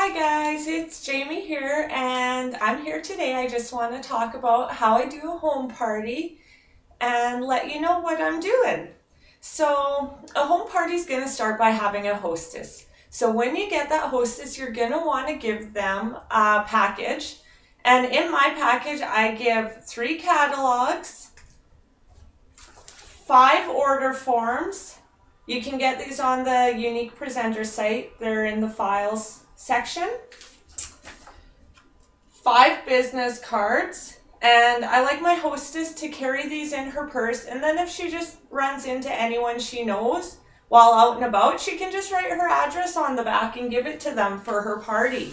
Hi guys, it's Jamie here and I'm here today. I just want to talk about how I do a home party and let you know what I'm doing. So a home party is going to start by having a hostess. So when you get that hostess, you're going to want to give them a package. And in my package, I give 3 catalogs, 5 order forms. You can get these on the Younique presenter site. They're in the files section. 5 business cards, and I like my hostess to carry these in her purse, and then if she just runs into anyone she knows while out and about, she can just write her address on the back and give it to them for her party.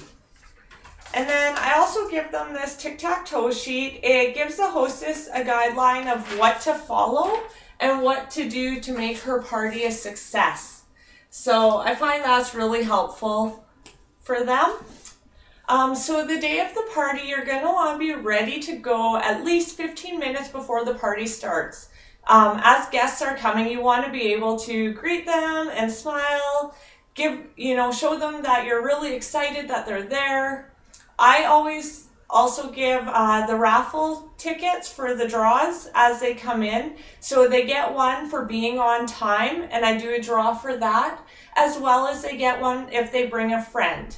And then I also give them this tic-tac-toe sheet. It gives the hostess a guideline of what to follow and what to do to make her party a success. So I find that's really helpful for them. So the day of the party, you're going to want to be ready to go at least 15 minutes before the party starts. As guests are coming, you want to be able to greet them and smile, show them that you're really excited that they're there. I always also give the raffle tickets for the draws as they come in. So they get one for being on time, and I do a draw for that, as well as they get one if they bring a friend.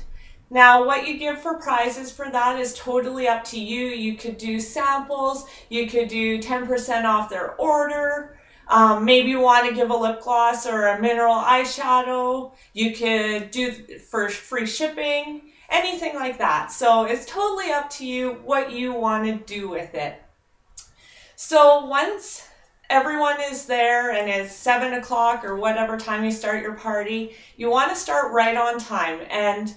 Now, what you give for prizes for that is totally up to you. You could do samples, you could do 10% off their order. Maybe you want to give a lip gloss or a mineral eyeshadow. You could do for free shipping, anything like that. So it's totally up to you what you want to do with it. So once everyone is there and it's 7 o'clock or whatever time you start your party, you want to start right on time. And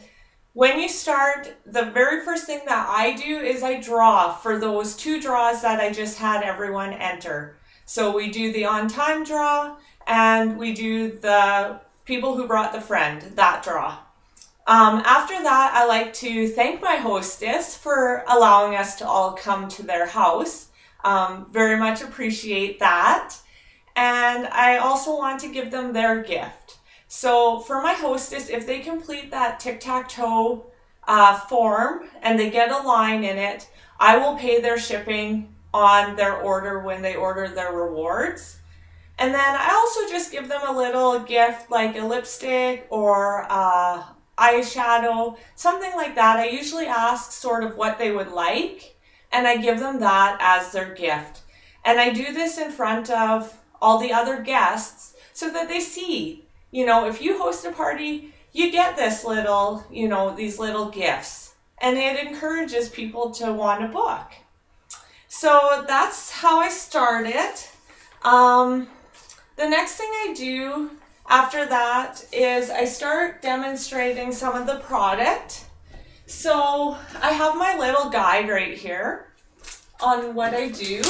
when you start, the very first thing that I do is I draw for those 2 draws that I just had everyone enter. So we do the on-time draw and we do the people who brought the friend, that draw. After that, I like to thank my hostess for allowing us to all come to their house. Very much appreciate that. And I also want to give them their gift. So for my hostess, if they complete that tic-tac-toe form and they get a line in it, I will pay their shipping on their order when they order their rewards. And then I also just give them a little gift like a lipstick or eyeshadow, something like that. I usually ask sort of what they would like, and I give them that as their gift. And I do this in front of all the other guests so that they see, if you host a party, you get this little, these little gifts, and it encourages people to want to book. So that's how I started. The next thing I do after that is I start demonstrating some of the product. So I have my little guide right here on what I do.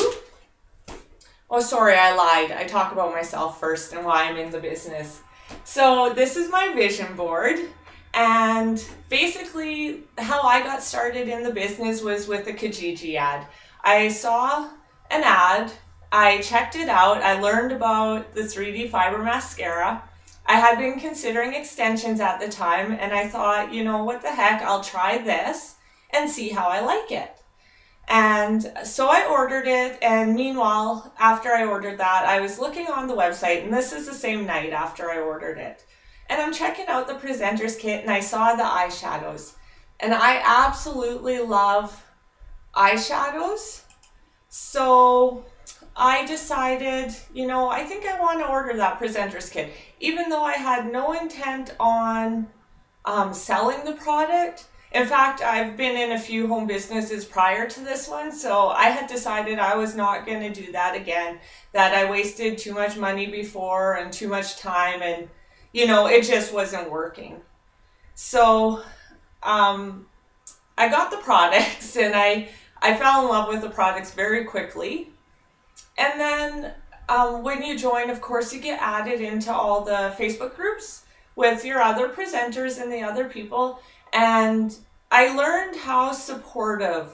Oh, sorry, I lied. I talk about myself first and why I'm in the business. So this is my vision board, and basically how I got started in the business was with a Kijiji ad. I saw an ad, I checked it out, I learned about the 3D fiber mascara. I had been considering extensions at the time, and I thought, what the heck, I'll try this and see how I like it. And so I ordered it, and meanwhile, after I ordered that, I was looking on the website, and this is the same night after I ordered it. And I'm checking out the presenter's kit, and I saw the eyeshadows. And I absolutely love eyeshadows. So I decided, I think I want to order that presenter's kit, even though I had no intent on selling the product. In fact, I've been in a few home businesses prior to this one, so I had decided I was not going to do that again, that I wasted too much money before and too much time, and, it just wasn't working. So I got the products, and I fell in love with the products very quickly. And then when you join, of course, you get added into all the Facebook groups with your other presenters and the other people. And I learned how supportive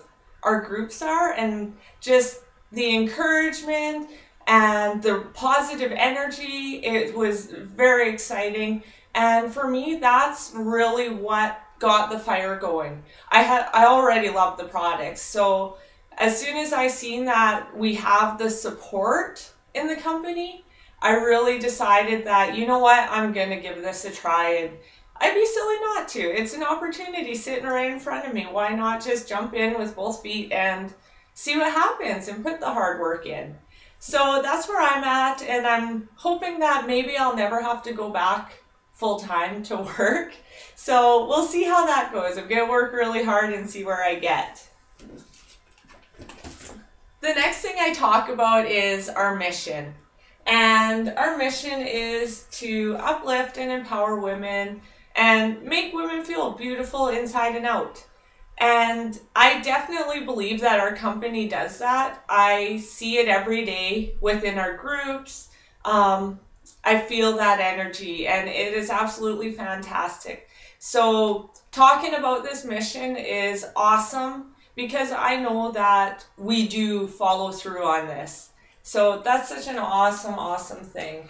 our groups are, and just the encouragement and the positive energy. It was very exciting. And for me, that's really what got the fire going. I already love the products. So as soon as I seen that we have the support in the company, I really decided that, you know what, I'm going to give this a try, and I'd be silly not to. It's an opportunity sitting right in front of me. Why not just jump in with both feet and see what happens and put the hard work in? So that's where I'm at, and I'm hoping that maybe I'll never have to go back full-time to work. So we'll see how that goes. I'm going to work really hard and see where I get. The next thing I talk about is our mission. And our mission is to uplift and empower women and make women feel beautiful inside and out. And I definitely believe that our company does that. I see it every day within our groups. I feel that energy, and it is absolutely fantastic. So talking about this mission is awesome because I know that we do follow through on this. So that's such an awesome, awesome thing.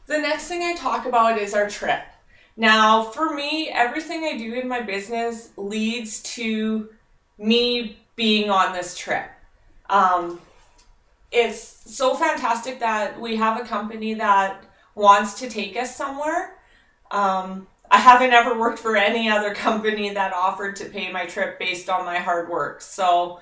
The next thing I talk about is our trip. Now, for me, everything I do in my business leads to me being on this trip. It's so fantastic that we have a company that wants to take us somewhere. I haven't ever worked for any other company that offered to pay my trip based on my hard work. So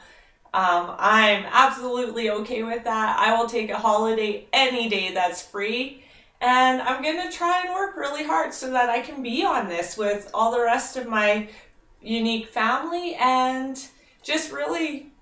I'm absolutely okay with that. I will take a holiday any day that's free. And I'm going to try and work really hard so that I can be on this with all the rest of my Younique family and just really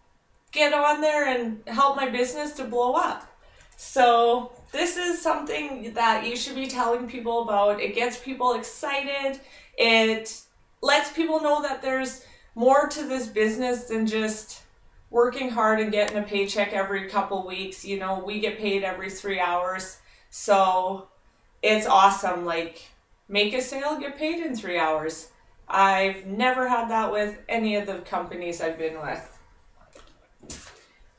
get on there and help my business to blow up. So this is something that you should be telling people about. It gets people excited. It lets people know that there's more to this business than just working hard and getting a paycheck every couple weeks. You know, we get paid every 3 hours. So it's awesome. Like, make a sale, get paid in 3 hours. I've never had that with any of the companies I've been with.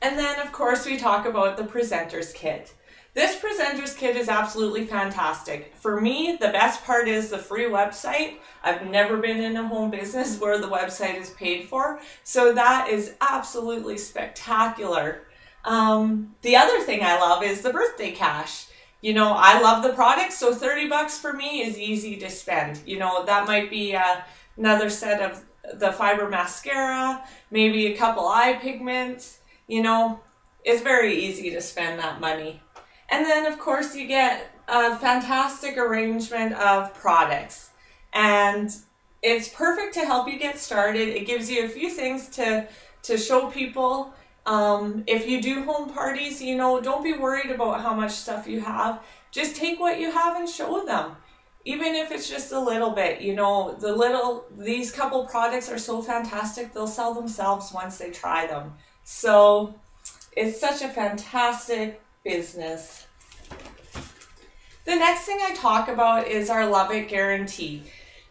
And then, of course, we talk about the presenter's kit. This presenter's kit is absolutely fantastic. For me, the best part is the free website. I've never been in a home business where the website is paid for, so that is absolutely spectacular. The other thing I love is the birthday cash. You know, I love the product, so 30 bucks for me is easy to spend. You know, that might be another set of the fiber mascara, maybe a couple eye pigments. You know, it's very easy to spend that money. And then, of course, you get a fantastic arrangement of products. And it's perfect to help you get started. It gives you a few things to show people. If you do home parties, you know, don't be worried about how much stuff you have. Just take what you have and show them. Even if it's just a little bit, you know, these couple products are so fantastic, they'll sell themselves once they try them. So it's such a fantastic business. The next thing I talk about is our Love It Guarantee.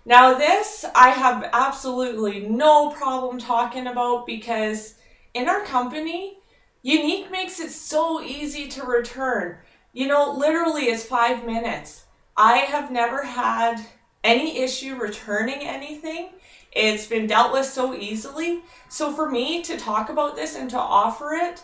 Now this I have absolutely no problem talking about because in our company, Younique makes it so easy to return. You know, literally it's 5 minutes. I have never had any issue returning anything. It's been dealt with so easily. So for me to talk about this and to offer it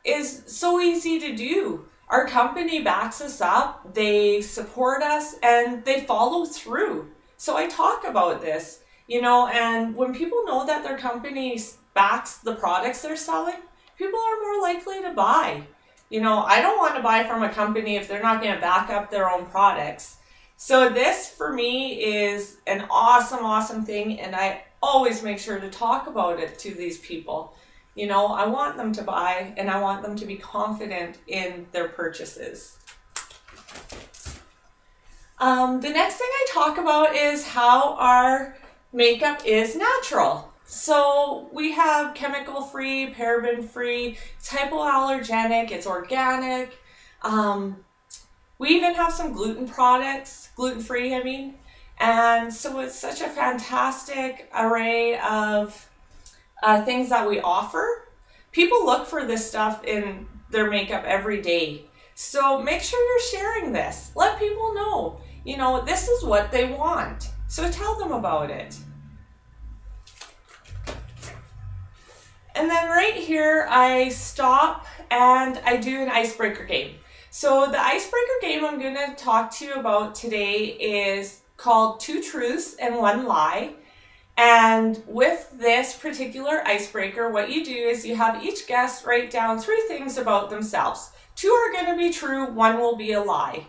is so easy to do. Our company backs us up, they support us, and they follow through. So I talk about this, you know, and when people know that their company backs the products they're selling, people are more likely to buy. You know, I don't want to buy from a company if they're not going to back up their own products. So this for me is an awesome, awesome thing, and I always make sure to talk about it to these people. You know, I want them to buy and I want them to be confident in their purchases. The next thing I talk about is how our makeup is natural. So we have chemical free, paraben free, it's hypoallergenic, it's organic. We even have some gluten products, gluten free I mean. And so it's such a fantastic array of things that we offer. People look for this stuff in their makeup every day. So make sure you're sharing this. Let people know, you know, this is what they want. So tell them about it. And then right here, I stop and I do an icebreaker game. So the icebreaker game I'm going to talk to you about today is called 2 Truths and 1 Lie. And with this particular icebreaker, what you do is you have each guest write down 3 things about themselves. 2 are going to be true, 1 will be a lie.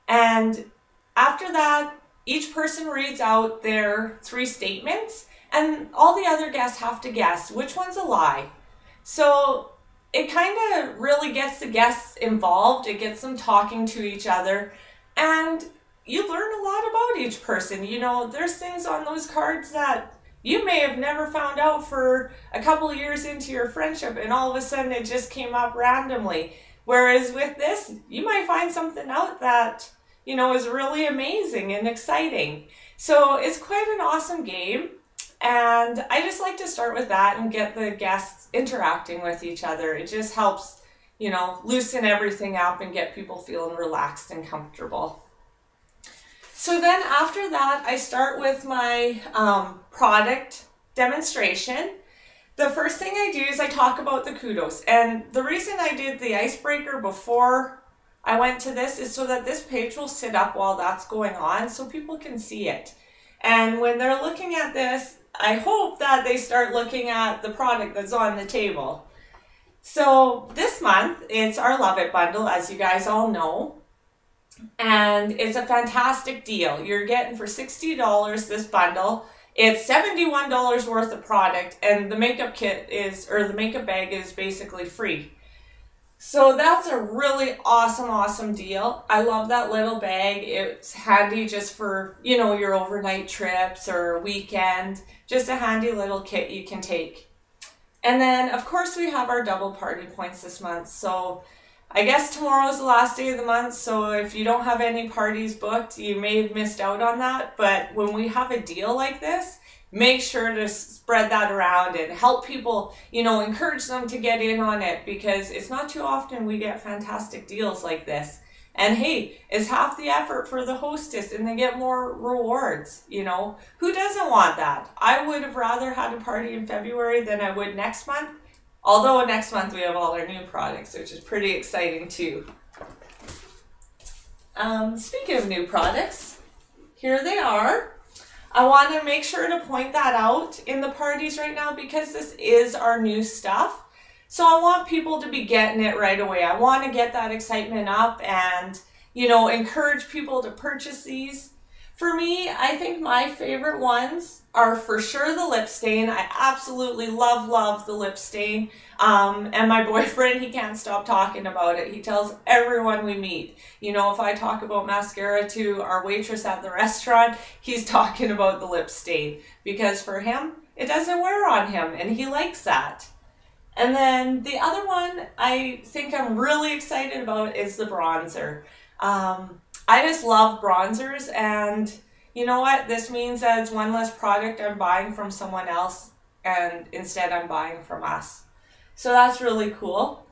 And after that, each person reads out their 3 statements, and all the other guests have to guess which one's a lie. So it kind of really gets the guests involved. It gets them talking to each other, and you learn a lot about each person. You know, there's things on those cards that you may have never found out for a couple of years into your friendship, and all of a sudden it just came up randomly. Whereas with this, you might find something out that, you know, is really amazing and exciting. So it's quite an awesome game. And I just like to start with that and get the guests interacting with each other. It just helps, you know, loosen everything up and get people feeling relaxed and comfortable. So then after that, I start with my product demonstration. The first thing I do is I talk about the kudos. And the reason I did the icebreaker before I went to this is so that this page will sit up while that's going on so people can see it. And when they're looking at this, I hope that they start looking at the product that's on the table. So this month, it's our Love It bundle, as you guys all know. And it's a fantastic deal. You're getting for $60 this bundle. It's $71 worth of product, and the makeup kit is, or the makeup bag is basically free. So that's a really awesome deal. I love that little bag. It's handy just for, you know, your overnight trips or weekend. Just a handy little kit you can take. And then, of course, we have our double party points this month. So I guess tomorrow's the last day of the month. So if you don't have any parties booked, you may have missed out on that. But when we have a deal like this, make sure to spread that around and help people, you know, encourage them to get in on it, because it's not too often we get fantastic deals like this. And hey, it's half the effort for the hostess and they get more rewards, you know. Who doesn't want that? I would have rather had a party in February than I would next month. Although next month we have all our new products, which is pretty exciting too. Speaking of new products, here they are. I want to make sure to point that out in the parties right now because this is our new stuff. So I want people to be getting it right away. I want to get that excitement up and, you know, encourage people to purchase these. For me, I think my favorite ones are for sure the lip stain. I absolutely love the lip stain. And my boyfriend, he can't stop talking about it. He tells everyone we meet. You know, if I talk about mascara to our waitress at the restaurant, he's talking about the lip stain. Because for him, it doesn't wear on him and he likes that. And then the other one I think I'm really excited about is the bronzer. I just love bronzers, and you know what? This means that it's one less product I'm buying from someone else, and instead I'm buying from us. So that's really cool.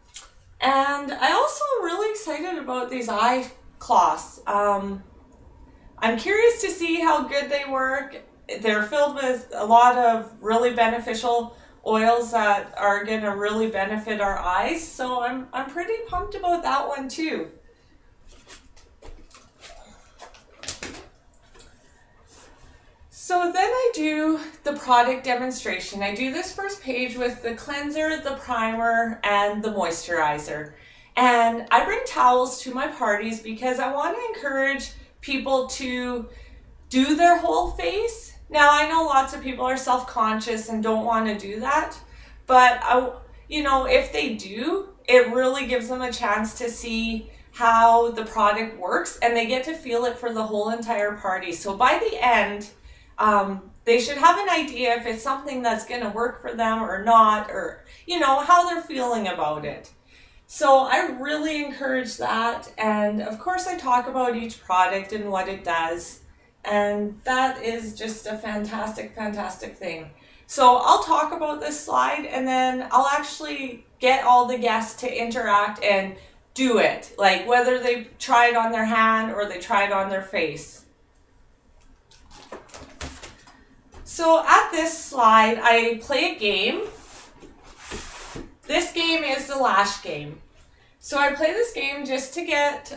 And I also am really excited about these eye cloths. I'm curious to see how good they work. They're filled with a lot of really beneficial oils that are going to really benefit our eyes. So I'm pretty pumped about that one too. So then I do the product demonstration. I do this first page with the cleanser, the primer, and the moisturizer. And I bring towels to my parties because I want to encourage people to do their whole face. Now I know lots of people are self-conscious and don't want to do that, but you know, if they do, it really gives them a chance to see how the product works and they get to feel it for the whole entire party. So by the end, they should have an idea if it's something that's going to work for them or not, or, you know, how they're feeling about it. So I really encourage that. And of course I talk about each product and what it does. And that is just a fantastic thing. So I'll talk about this slide and then I'll actually get all the guests to interact and do it. Like whether they try it on their hand or they try it on their face. So at this slide, I play a game This game is the lash game. So I play this game just to get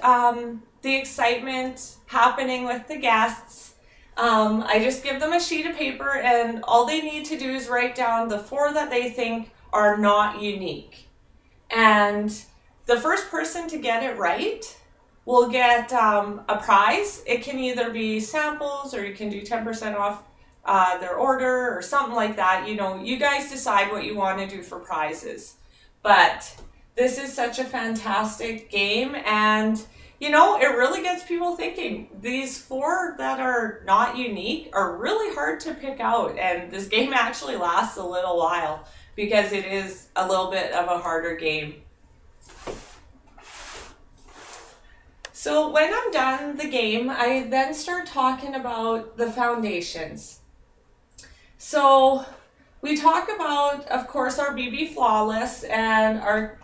the excitement happening with the guests. I just give them a sheet of paper and all they need to do is write down the 4 that they think are not unique. And the first person to get it right will get a prize. It can either be samples or you can do 10% off their order or something like that. You know, you guys decide what you want to do for prizes. But this is such a fantastic game, and you know, it really gets people thinking. These 4 that are not unique are really hard to pick out, and this game actually lasts a little while because it is a little bit of a harder game. So when I'm done the game, I then start talking about the foundations. So we talk about, of course, our BB Flawless and our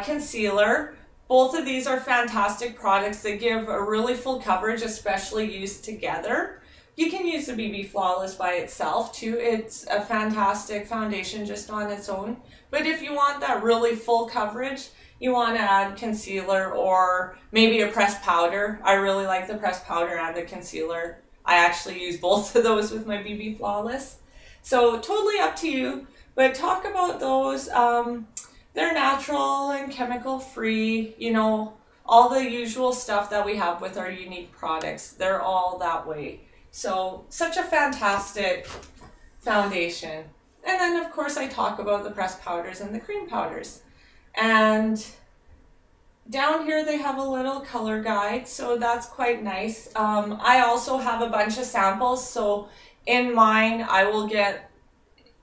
concealer. Both of these are fantastic products that give a really full coverage, especially used together. You can use the BB Flawless by itself too. It's a fantastic foundation just on its own. But if you want that really full coverage, you want to add concealer or maybe a pressed powder. I really like the pressed powder and the concealer. I actually use both of those with my BB Flawless. So totally up to you, but talk about those. They're natural and chemical free, you know, all the usual stuff that we have with our Younique products. They're all that way. So such a fantastic foundation. And then of course I talk about the pressed powders and the cream powders. And down here they have a little color guide, so that's quite nice. I also have a bunch of samples, so in mine I will get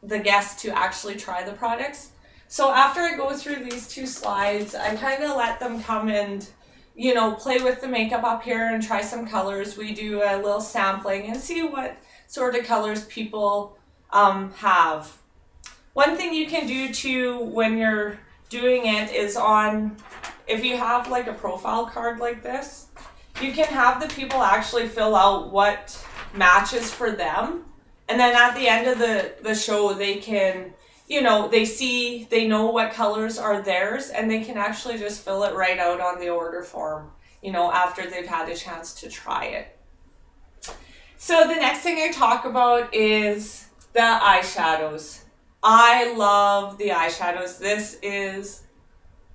the guests to actually try the products. So after I go through these 2 slides, I kind of let them come and, you know, play with the makeup up here and try some colors. We do a little sampling and see what sort of colors people have. One thing you can do too when you're doing it is if you have like a profile card like this, you can have the people actually fill out what matches for them. And then at the end of the show, they can, you know, they know what colors are theirs and they can actually just fill it right out on the order form, you know, after they've had a chance to try it. So the next thing I talk about is the eyeshadows. I love the eyeshadows. This is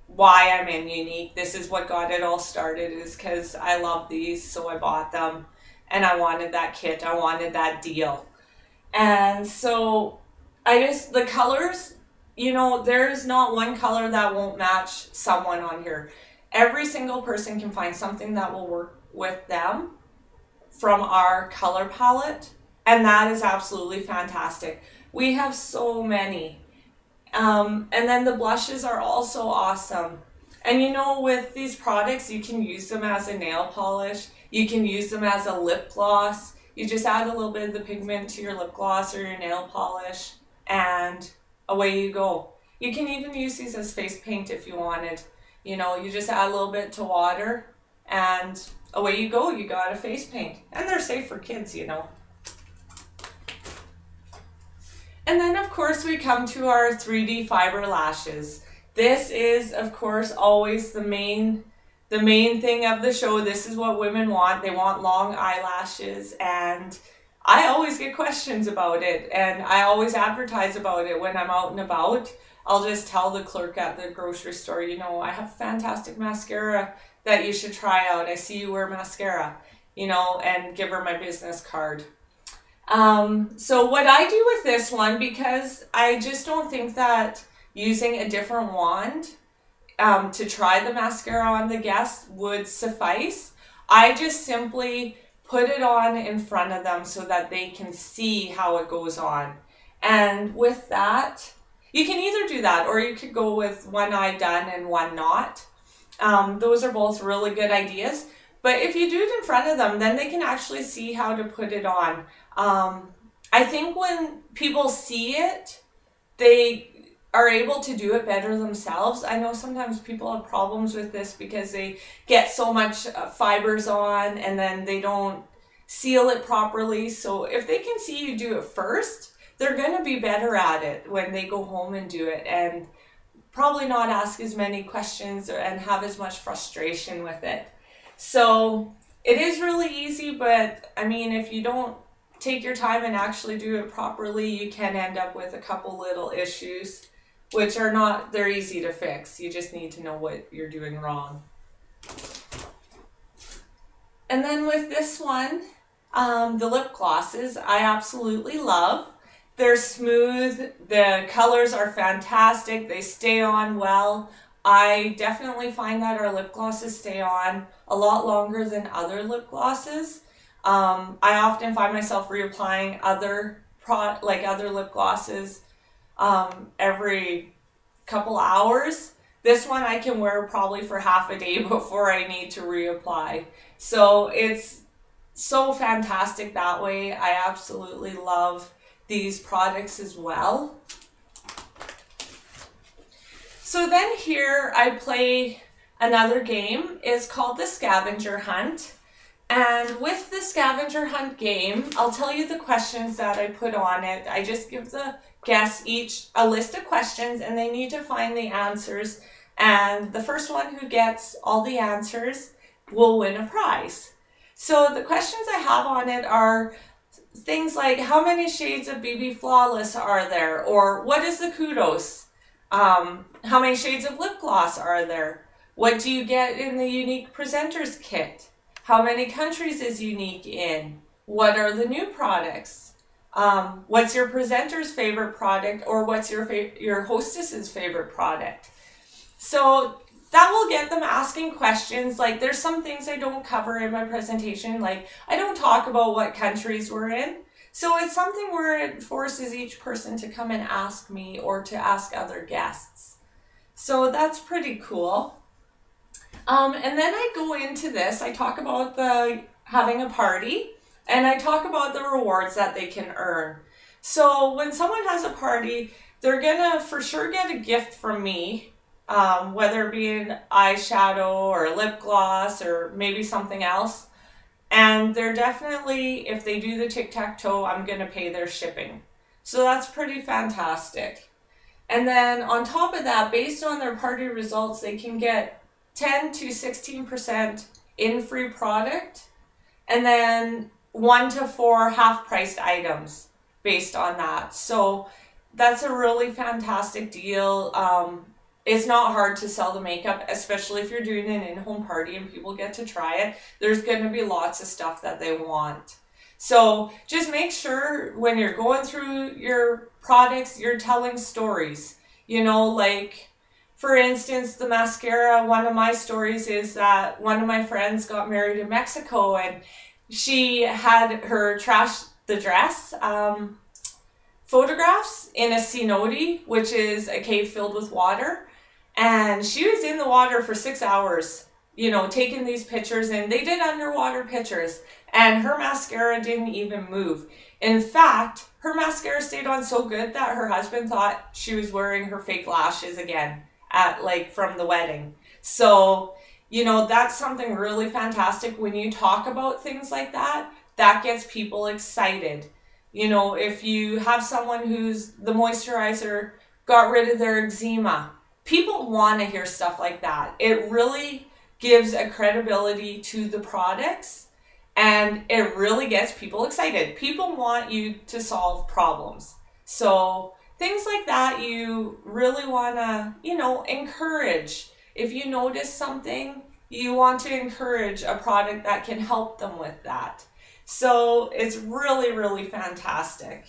why I'm in Younique. This is what got it all started, is because I love these, so I bought them and I wanted that kit. I wanted that deal. And so the colors, you know, there's not one color that won't match someone on here. Every single person can find something that will work with them from our color palette, and that is absolutely fantastic. We have so many. And then the blushes are also awesome. And you know, with these products, you can use them as a nail polish. You can use them as a lip gloss. You just add a little bit of the pigment to your lip gloss or your nail polish, and away you go. You can even use these as face paint if you wanted. You know, you just add a little bit to water and away you go. You got a face paint. And they're safe for kids, you know. And then of course we come to our 3D fiber lashes. This is of course always the main thing of the show. This is what women want. They want long eyelashes, and I always get questions about it, and I always advertise about it when I'm out and about. I'll just tell the clerk at the grocery store, you know, I have fantastic mascara that you should try out. I see you wear mascara, you know, and give her my business card. So what I do with this one, because I just don't think that using a different wand to try the mascara on the guest would suffice, I just simply put it on in front of them so that they can see how it goes on. And with that, you can either do that or you could go with one eye done and one not. Those are both really good ideas. But if you do it in front of them, then they can actually see how to put it on. I think when people see it, they are able to do it better themselves. I know sometimes people have problems with this because they get so much fibers on and then they don't seal it properly. So if they can see you do it first, they're going to be better at it when they go home and do it. And probably not ask as many questions and have as much frustration with it. So it is really easy, but I mean, if you don't take your time and actually do it properly, you can end up with a couple little issues, which are not, they're easy to fix. You just need to know what you're doing wrong. And then with this one, the lip glosses, I absolutely love. They're smooth, the colors are fantastic, they stay on well. I definitely find that our lip glosses stay on a lot longer than other lip glosses. I often find myself reapplying other lip glosses every couple hours. This one I can wear probably for half a day before I need to reapply. So it's so fantastic that way. I absolutely love these products as well. So then here I play another game. It's called the Scavenger Hunt. And with the Scavenger Hunt game, I'll tell you the questions that I put on it. I just give the guests each a list of questions and they need to find the answers. And the first one who gets all the answers will win a prize. So the questions I have on it are things like, how many shades of BB Flawless are there? Or what is the Kudos? How many shades of lip gloss are there? What do you get in the Younique Presenters Kit? How many countries is Younique in? What are the new products? What's your presenter's favorite product, or what's your hostess's favorite product? So that will get them asking questions. Like, there's some things I don't cover in my presentation. Like, I don't talk about what countries we're in. So it's something where it forces each person to come and ask me or to ask other guests. So that's pretty cool. And then I go into this, I talk about having a party, and I talk about the rewards that they can earn. So when someone has a party, they're gonna for sure get a gift from me, whether it be an eyeshadow or a lip gloss or maybe something else. And they're definitely, if they do the tic-tac-toe, I'm gonna pay their shipping. So that's pretty fantastic. And then on top of that, based on their party results, they can get 10 to 16% in free product, and then 1 to 4 half-priced items based on that. So that's a really fantastic deal. It's not hard to sell the makeup, especially if you're doing an in-home party and people get to try it. There's going to be lots of stuff that they want. So just make sure when you're going through your products, you're telling stories. You know, like, for instance, the mascara, one of my stories is that one of my friends got married in Mexico and she had her trash the dress photographs in a cenote, which is a cave filled with water. And she was in the water for 6 hours, you know, taking these pictures, and they did underwater pictures, and her mascara didn't even move. In fact, her mascara stayed on so good that her husband thought she was wearing her fake lashes again from the wedding. So, you know, that's something really fantastic. When you talk about things like that, that gets people excited. You know, if you have someone who's the moisturizer got rid of their eczema, people want to hear stuff like that. It really gives a credibility to the products, and it really gets people excited. People want you to solve problems. So things like that you really want to, you know, encourage. If you notice something, you want to encourage a product that can help them with that. So it's really, really fantastic.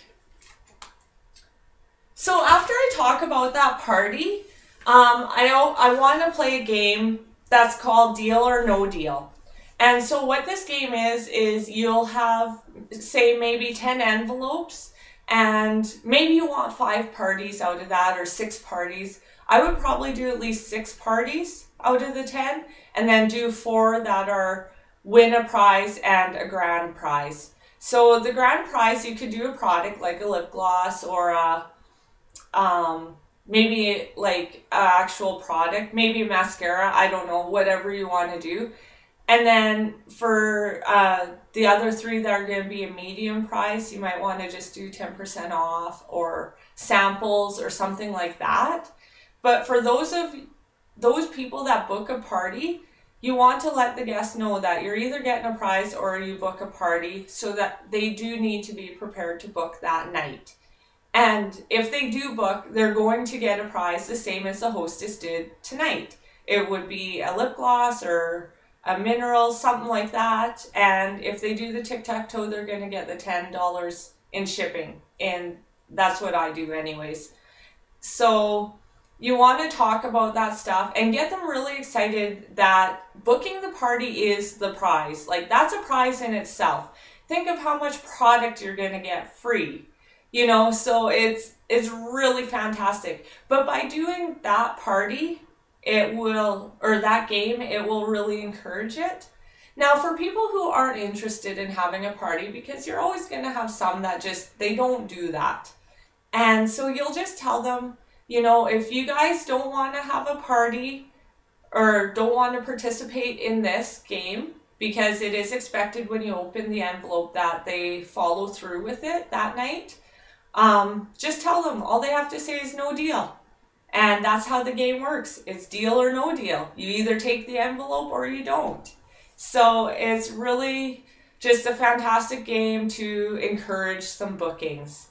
So after I talk about that party, I want to play a game that's called Deal or No Deal. And so what this game is you'll have, say, maybe 10 envelopes, and maybe you want 5 parties out of that, or 6 parties. I would probably do at least 6 parties out of the 10, and then do 4 that are win a prize and a grand prize. So the grand prize, you could do a product like a lip gloss, or maybe like an actual product, maybe mascara, I don't know, whatever you want to do. And then for the other 3 that are going to be a medium price, you might want to just do 10% off or samples or something like that. But for those people that book a party, you want to let the guests know that you're either getting a prize or you book a party, so that they do need to be prepared to book that night. And if they do book, they're going to get a prize the same as the hostess did tonight. It would be a lip gloss or a mineral, something like that. And if they do the tic-tac-toe, they're going to get the $10 in shipping. And that's what I do anyways. So you want to talk about that stuff and get them really excited that booking the party is the prize. Like, that's a prize in itself. Think of how much product you're going to get free. You know, so it's really fantastic. But by doing that party, that game, it will really encourage it. Now, for people who aren't interested in having a party, because you're always going to have some that they don't do that. And so you'll just tell them, you know, if you guys don't want to have a party or don't want to participate in this game, because it is expected when you open the envelope that they follow through with it that night, just tell them all they have to say is no deal. And that's how the game works. It's deal or no deal. You either take the envelope or you don't. So it's really just a fantastic game to encourage some bookings.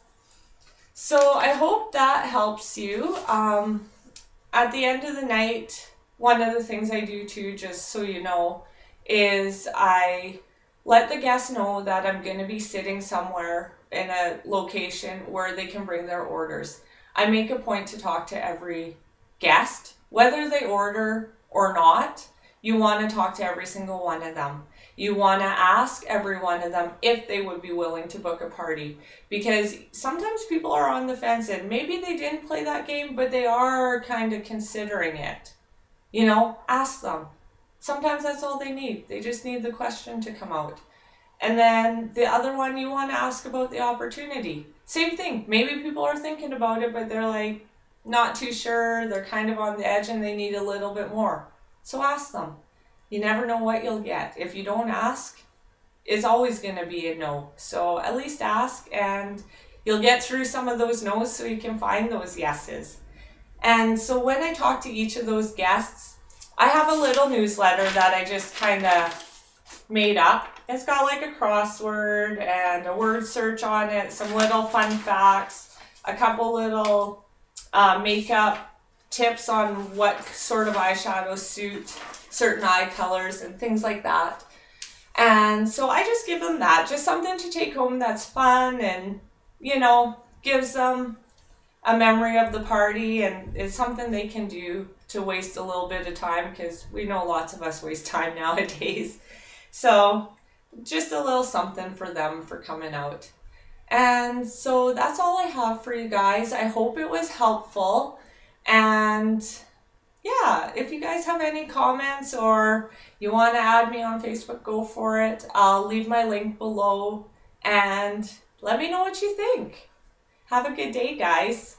So I hope that helps you. At the end of the night, one of the things I do too, just so you know, is I let the guests know that I'm going to be sitting somewhere in a location where they can bring their orders. I make a point to talk to every guest, whether they order or not. You want to talk to every single one of them. You want to ask every one of them if they would be willing to book a party, because sometimes people are on the fence and maybe they didn't play that game, but they are kind of considering it. You know, ask them. Sometimes that's all they need. They just need the question to come out. And then the other one, you want to ask about the opportunity. Same thing. Maybe people are thinking about it, but they're like not too sure. They're kind of on the edge and they need a little bit more. So ask them. You never know what you'll get. If you don't ask, it's always going to be a no. So at least ask, and you'll get through some of those no's so you can find those yeses. And so when I talk to each of those guests, I have a little newsletter that I just kind of made up. It's got like a crossword and a word search on it, some little fun facts, a couple little makeup tips on what sort of eyeshadows suit certain eye colors and things like that. And so I just give them that, just something to take home that's fun and, you know, gives them a memory of the party, and it's something they can do to waste a little bit of time, because we know lots of us waste time nowadays. So just a little something for them for coming out. And so that's all I have for you guys. I hope it was helpful. And yeah, if you guys have any comments or you want to add me on Facebook, go for it. I'll leave my link below and let me know what you think. Have a good day, guys.